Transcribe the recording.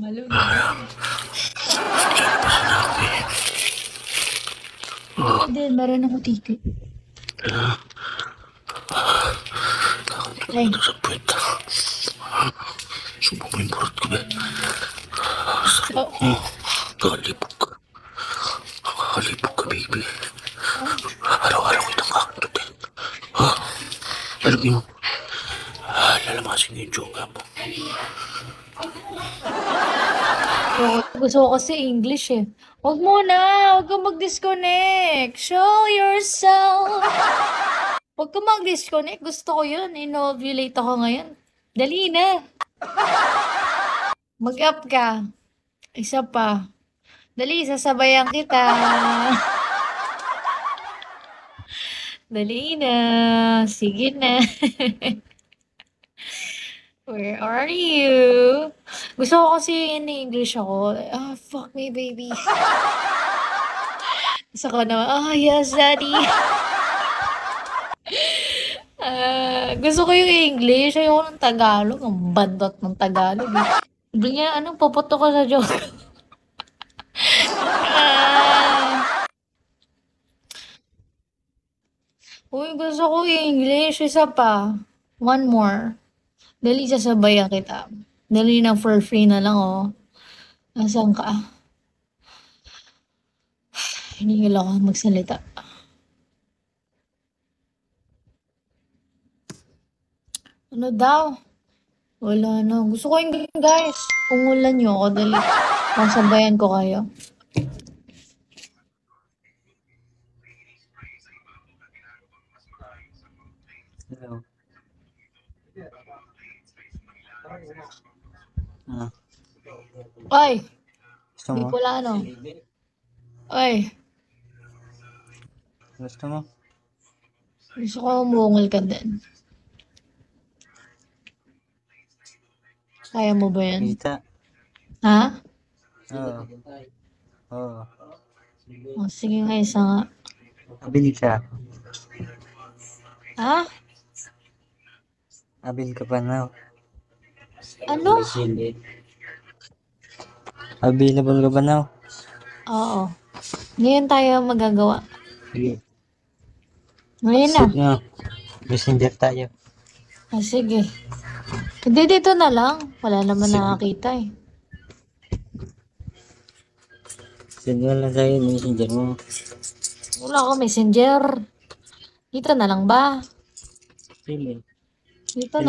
Halo naman. Diyan pa sinabi. Ako din, meron ako titi. Ay, Ito sa puwet. Subok mo yung burot ko, be. so, Kakalipog ka. Kakalipog ka, baby. ah, Araw-araw kitang kakadutin. Alam mo, lalamasin ko yung joga mo. gusto ko kasi English eh. Huwag muna, huwag kang mag-disconnect. Show yourself. Huwag kang mag-disconnect. Gusto ko yun. In-ovulate ako ngayon. Dali na. Mag-up ka. Isa pa. Dali, sasabayan kita. Dali na. Sige na. Where are you? Gusto ko kasi in English ako. Ah, fuck me, baby. Gusto ko naman, yes, daddy. Gusto ko yung English. Ayoko ng Tagalog. Ang bandot ng Tagalog. Sabi niya, puputo ka sa joke. Uy, gusto ko English. Isa pa. One more. Dali, sasabayan kita. Dali na for free na lang, oh. Nasaan ka? Hindi ko ako magsalita. Ano daw? Wala na. Gusto ko yung guys. Pungulan nyo ako. Dali. Masabayan ko kayo. Hello. Ay! Gusto Di mo? pala ano. Ay! Gusto mo? Gusto ko umungol ka din. Kaya mo ba yan? Kita. Ha? Oo. Oo. O, sige nga, isa nga. Abin ka. Ha? Abin ka pa na. Ano? Available ka ba na? Oo. Ngayon tayo magagawa. Sige. Ngayon na. Sige nga. Messenger tayo. Ah, sige. Hindi, dito na lang. Wala naman Sige. nakakita eh. Send mo lang tayo messenger mo. Wala ako messenger. Dito na lang ba? Sige. Dito na.